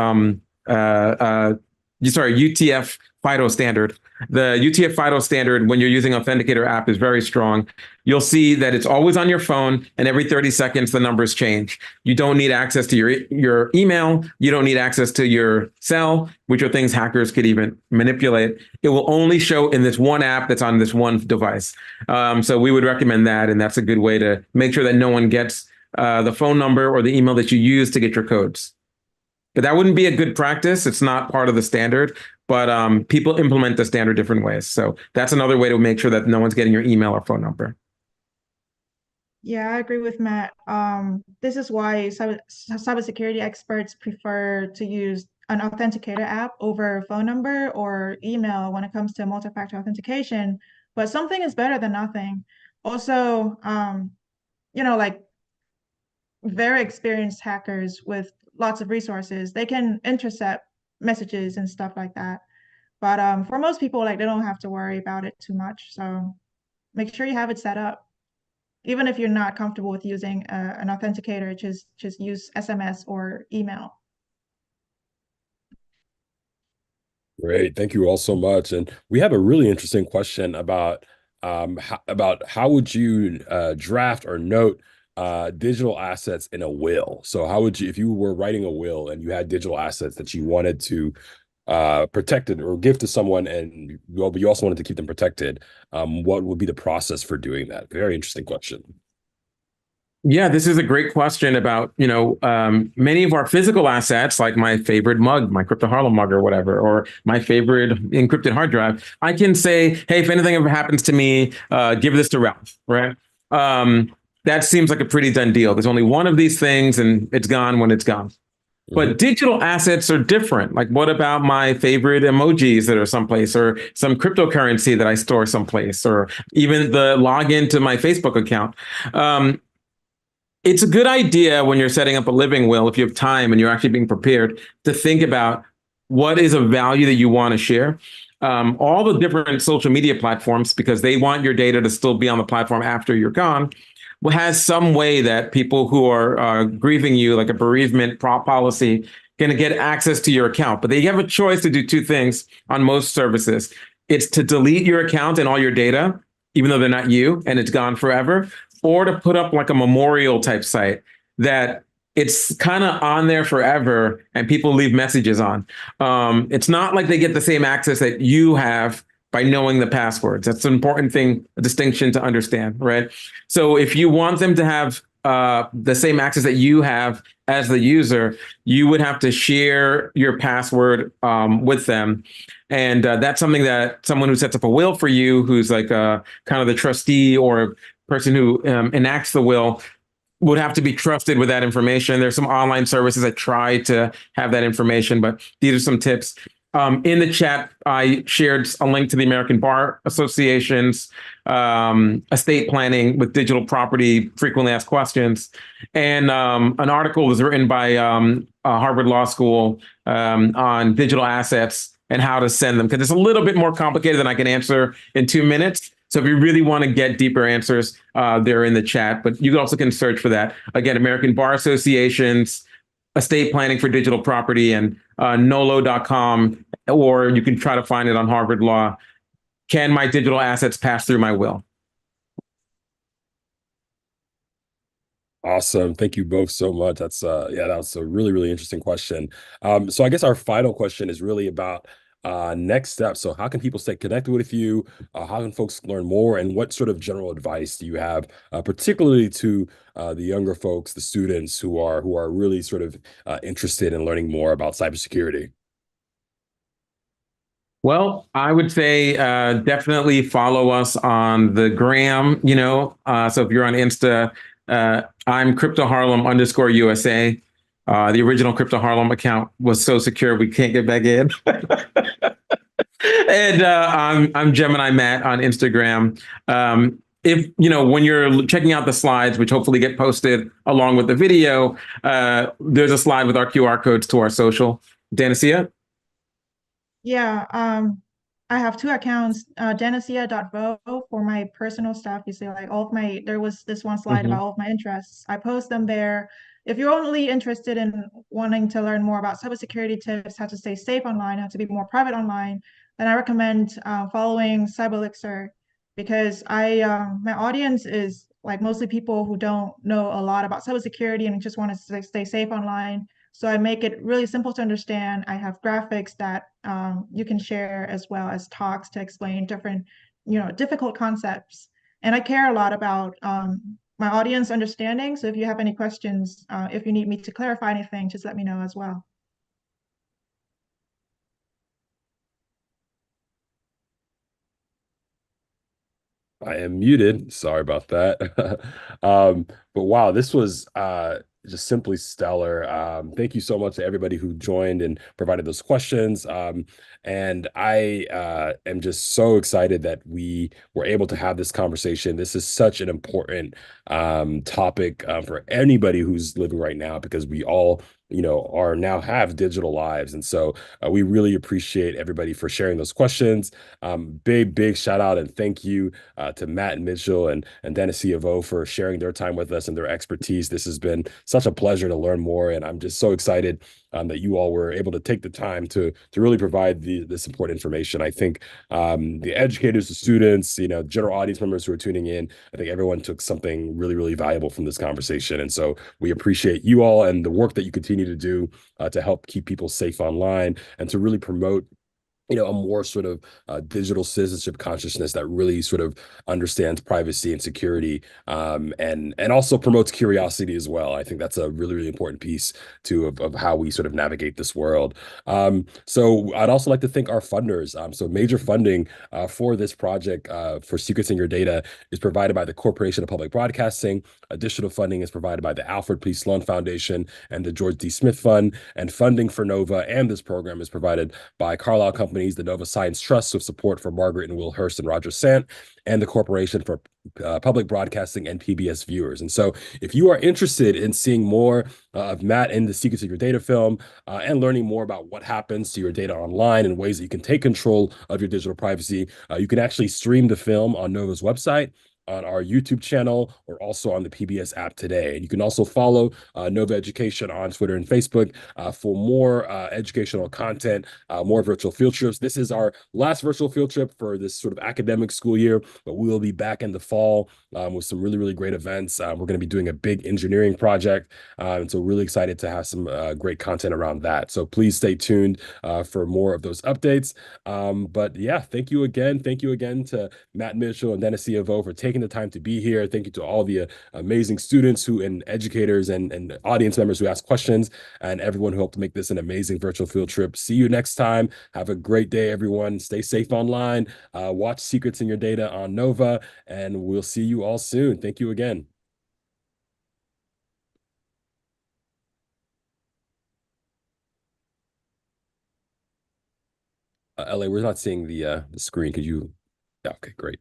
UTF FIDO standard. The UTF FIDO standard, when you're using Authenticator app, is very strong. You'll see that it's always on your phone, and every 30 seconds, the numbers change. You don't need access to your email. You don't need access to your cell, which are things hackers could even manipulate. It will only show in this one app that's on this one device. So we would recommend that, and that's a good way to make sure that no one gets the phone number or the email that you use to get your codes. But that wouldn't be a good practice. It's not part of the standard, but people implement the standard different ways. So that's another way to make sure that no one's getting your email or phone number. Yeah, I agree with Matt. This is why cybersecurity experts prefer to use an authenticator app over phone number or email when it comes to multi-factor authentication. but something is better than nothing. Also, like very experienced hackers with lots of resources, they can intercept messages and stuff like that. But for most people, like they don't have to worry about it too much. So make sure you have it set up. Even if you're not comfortable with using an authenticator, just use SMS or email. Great. Thank you all so much. And we have a really interesting question about how would you draft or note digital assets in a will? So how would you, if you were writing a will and you had digital assets that you wanted to protect it or give to someone, and well, but you also wanted to keep them protected, what would be the process for doing that? Very interesting question. Yeah, this is a great question about, many of our physical assets, like my favorite mug, my CryptoHarlem mug or whatever, or my favorite encrypted hard drive. I can say, hey, if anything ever happens to me, give this to Ralph, right? That seems like a pretty done deal. There's only one of these things and it's gone when it's gone. But digital assets are different. Like, what about my favorite emojis that are someplace, or some cryptocurrency that I store someplace, or even the login to my Facebook account? It's a good idea when you're setting up a living will, if you have time and you're actually being prepared, to think about what is a value that you want to share. All the different social media platforms, because they want your data to still be on the platform after you're gone, has some way that people who are grieving you, like a bereavement policy, going to get access to your account. But they have a choice to do two things on most services. It's to delete your account and all your data, even though they're not you, and it's gone forever, or to put up like a memorial type site that it's kind of on there forever and people leave messages on. It's not like they get the same access that you have by knowing the passwords. That's an important thing, a distinction to understand, right? So if you want them to have the same access that you have as the user, you would have to share your password with them. And that's something that someone who sets up a will for you, who's like kind of the trustee or person who enacts the will, would have to be trusted with that information. There's some online services that try to have that information, but these are some tips. In the chat, I shared a link to the American Bar Association's estate planning with digital property frequently asked questions. And an article was written by Harvard Law School on digital assets and how to send them, because it's a little bit more complicated than I can answer in 2 minutes. So if you really want to get deeper answers, they're in the chat, but you also can search for that. Again, American Bar Association's estate planning for digital property, and nolo.com, or you can try to find it on Harvard Law. Can my digital assets pass through my will? Awesome. Thank you both so much. That's yeah, that was a really, really interesting question. So I guess our final question is really about next steps. So how can people stay connected with you? How can folks learn more? And what sort of general advice do you have, particularly to the younger folks, the students who are really sort of interested in learning more about cybersecurity? Well, I would say definitely follow us on the gram, so if you're on Insta, I'm CryptoHarlem_USA. The original CryptoHarlem account was so secure we can't get back in. And I'm Gemini Matt on Instagram. If when you're checking out the slides, which hopefully get posted along with the video, there's a slide with our QR codes to our social. Danacea? Yeah, I have two accounts, Danacea.vo for my personal stuff. You see, like there was this one slide about all of my interests. I post them there. If you're only interested in wanting to learn more about cybersecurity tips, how to stay safe online, how to be more private online, then I recommend following Cyberlixir, because my audience is like mostly people who don't know a lot about cybersecurity and just want to stay safe online. So I make it really simple to understand. I have graphics that you can share, as well as talks to explain different, difficult concepts. And I care a lot about my audience understanding. So if you have any questions, if you need me to clarify anything, just let me know as well. I am muted. Sorry about that. Um, but wow, this was just simply stellar. Thank you so much to everybody who joined and provided those questions. And I am just so excited that we were able to have this conversation. This is such an important topic for anybody who's living right now because we all, are now have digital lives. And so we really appreciate everybody for sharing those questions. Big shout out and thank you to Matt Mitchell and Danacea Vo for sharing their time with us and their expertise. This has been such a pleasure to learn more, and I'm just so excited that you all were able to take the time to really provide this important information. I think the educators, the students, general audience members who are tuning in, I think everyone took something really valuable from this conversation, and so we appreciate you all and the work that you continue to do to help keep people safe online and to really promote a more sort of digital citizenship consciousness that really sort of understands privacy and security, and also promotes curiosity as well. I think that's a really important piece of how we sort of navigate this world. So I'd also like to thank our funders. So major funding for this project for Secrets in Your Data is provided by the Corporation of Public Broadcasting. Additional funding is provided by the Alfred P. Sloan Foundation and the George D. Smith Fund, and funding for NOVA and this program is provided by Carlyle Companies, the Nova Science Trust, with support for Margaret and Will Hurst and Roger Sant, and the Corporation for Public Broadcasting and PBS Viewers. And so if you are interested in seeing more of Matt in the Secrets of Your Data film and learning more about what happens to your data online and ways that you can take control of your digital privacy, you can actually stream the film on Nova's website, on our YouTube channel, or also on the PBS app today. And you can also follow Nova Education on Twitter and Facebook for more educational content, more virtual field trips. This is our last virtual field trip for this sort of academic school year, but we will be back in the fall with some really great events. We're going to be doing a big engineering project, and so really excited to have some great content around that. So please stay tuned for more of those updates. But yeah, thank you again. Thank you again to Matt Mitchell and Danacea Vo for taking the time to be here. Thank you to all the amazing students and educators and audience members who asked questions, and everyone who helped make this an amazing virtual field trip. See you next time. Have a great day, everyone. Stay safe online. Watch Secrets in Your Data on Nova, and we'll see you all soon. Thank you again. LA, we're not seeing the screen. Could you? Yeah, okay, great.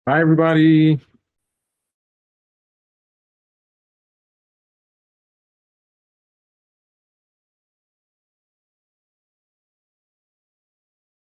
Bye, everybody.